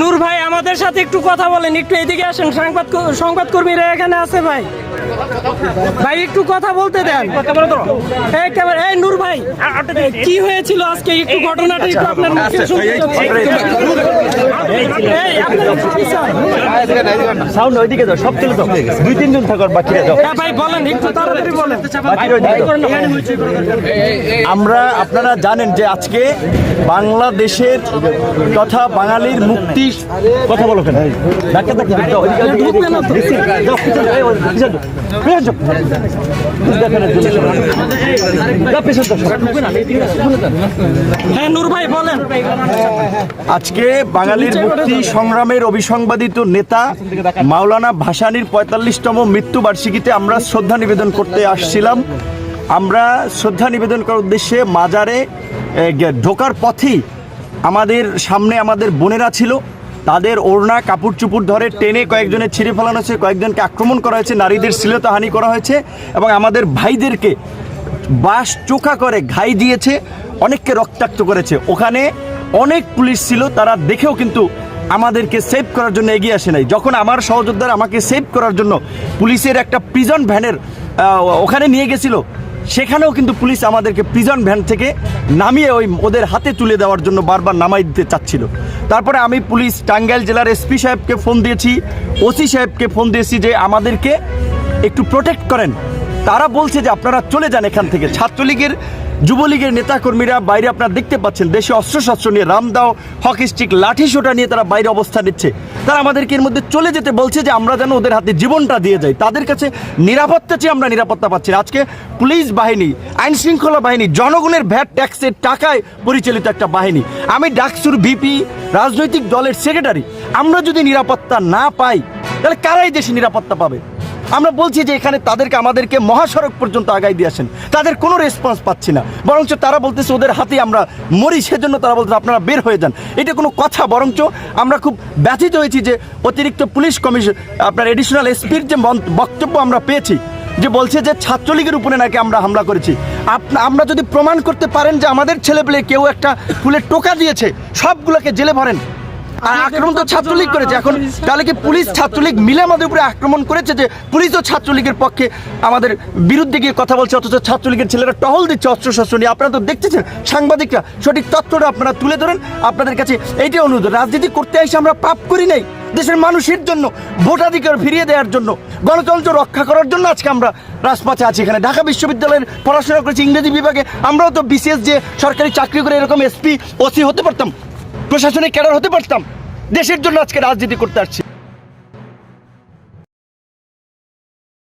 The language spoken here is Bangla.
নূর ভাই আমাদের সাথে একটু কথা বলেন, একটু এদিকে আসেন। সংবাদকর্মীরা এখানে আছে ভাই, ভাই একটু কথা বলতে দেন। এই নূর ভাই, কি হয়েছিল আজকে একটু ঘটনাটা একটু আপনার মুখে শুনতে চাচ্ছি। সাউন্ড ওইদিকে দাও, সব চলে দাও, 2-3 জন থাকার বাকিরা দাও। ভাই বলেন, একটু তাড়াতাড়ি বলেন। আপনারা জানেন যে আজকে বাংলাদেশের তথা বাঙালির মুক্তি কথা বলো কেন হ্যাঁ নূর ভাই বলেন। আজকে বাঙালির মুক্তি সংগ্রামের অবিসংবাদিত নেতা মাওলানা ভাসানীর 45তম মৃত্যুবার্ষিকীতে আমরা শ্রদ্ধা নিবেদন করতে আসছিলাম। আমরা শ্রদ্ধা নিবেদন করার উদ্দেশ্যে মাজারে ঢোকার পথেই আমাদের সামনে আমাদের বোনেরা ছিল, তাদের ওড়না কাপড় চুপড় ধরে টেনে কয়েকজনের ছিঁড়ে ফেলানো হয়েছে, কয়েকজনকে আক্রমণ করা হয়েছে, নারীদের শ্লীলতাহানি করা হয়েছে এবং আমাদের ভাইদেরকে বাঁশ চোখা করে ঘাই দিয়েছে, অনেককে রক্তাক্ত করেছে। ওখানে অনেক পুলিশ ছিল, তারা দেখেও কিন্তু আমাদেরকে সেভ করার জন্য এগিয়ে আসে নাই। যখন আমার সহযোদ্ধারা আমাকে সেভ করার জন্য পুলিশের একটা প্রিজন ভ্যানের ওখানে নিয়ে গেছিল, সেখানেও কিন্তু পুলিশ আমাদেরকে প্রিজন ভ্যান থেকে নামিয়ে ওদের হাতে তুলে দেওয়ার জন্য বারবার নামাই দিতে চাচ্ছিল। তারপরে আমি পুলিশ টাঙ্গাইল জেলার এসপি সাহেবকে ফোন দিয়েছি, ওসি সাহেবকে ফোন দিয়েছি যে আমাদেরকে একটু প্রোটেক্ট করেন। তারা বলছে যে আপনারা চলে যান এখান থেকে। ছাত্রলীগের যুবলীগের নেতাকর্মীরা বাইরে আপনারা দেখতে পাচ্ছেন দেশে অস্ত্রশস্ত্র নিয়ে, রামদাও, হকি স্টিক, লাঠি সোটা নিয়ে তারা বাইরে অবস্থান নিচ্ছে। তারা আমাদেরকে এর মধ্যে চলে যেতে বলছে যে আমরা যেন ওদের হাতে জীবনটা দিয়ে যাই। তাদের কাছে নিরাপত্তা চেয়ে আমরা নিরাপত্তা পাচ্ছি না। আজকে পুলিশ বাহিনী, আইন শৃঙ্খলা বাহিনী জনগণের ভ্যাট ট্যাক্সের টাকায় পরিচালিত একটা বাহিনী। আমি ডাকসুর ভিপি, রাজনৈতিক দলের সেক্রেটারি, আমরা যদি নিরাপত্তা না পাই তাহলে কারাই দেশে নিরাপত্তা পাবে? আমরা বলছি যে এখানে তাদেরকে আমাদেরকে মহাসড়ক পর্যন্ত আগাই দিয়ে আসেন, তাদের কোনো রেসপন্স পাচ্ছি না। বরঞ্চ তারা বলতেছে ওদের হাতে আমরা মরি, সেজন্য তারা বলতেছে আপনারা বের হয়ে যান। এটা কোনো কথা? বরঞ্চ আমরা খুব ব্যথিত হয়েছি যে অতিরিক্ত পুলিশ কমিশন আপনার এডিশনাল এসপির যে বক্তব্য আমরা পেয়েছি, যে বলছে যে ছাত্রলীগের উপরে নাকি আমরা হামলা করেছি। আমরা যদি প্রমাণ করতে পারেন যে আমাদের ছেলেপেলে কেউ একটা ফুলের টোকা দিয়েছে, সবগুলোকে জেলে ভরেন। আর আক্রমণ তো ছাত্রলীগ করেছে, এখন তাহলে কি পুলিশ ছাত্রলীগ মিলে আমাদের উপরে আক্রমণ করেছে যে পুলিশও ছাত্রলীগের পক্ষে আমাদের বিরুদ্ধে গিয়ে কথা বলছে, অথচ ছাত্রলীগের ছেলেরা টহল দিচ্ছে অস্ত্রশস্ত্র নিয়ে? আপনারা তো দেখতেছেন, সাংবাদিকরা সঠিক তথ্যটা আপনারা তুলে ধরেন। আপনাদের কাছে এইটাই অনুরোধ, রাজনীতি করতে এসে আমরা পাপ করি নাই, দেশের মানুষের জন্য, ভোটাধিকার ফিরিয়ে দেওয়ার জন্য, গণতন্ত্র রক্ষা করার জন্য আজকে আমরা রাজপথে আছি। এখানে ঢাকা বিশ্ববিদ্যালয়ের পড়াশোনা করেছি ইংরেজি বিভাগে, আমরাও তো বিসিএস যে সরকারি চাকরি করে এরকম এসপি, ওসি হতে পারতাম, প্রশাসনিক ক্যাডার হতে পারতাম। দেশের জন্য আজকে রাজনীতি করতে আসছি।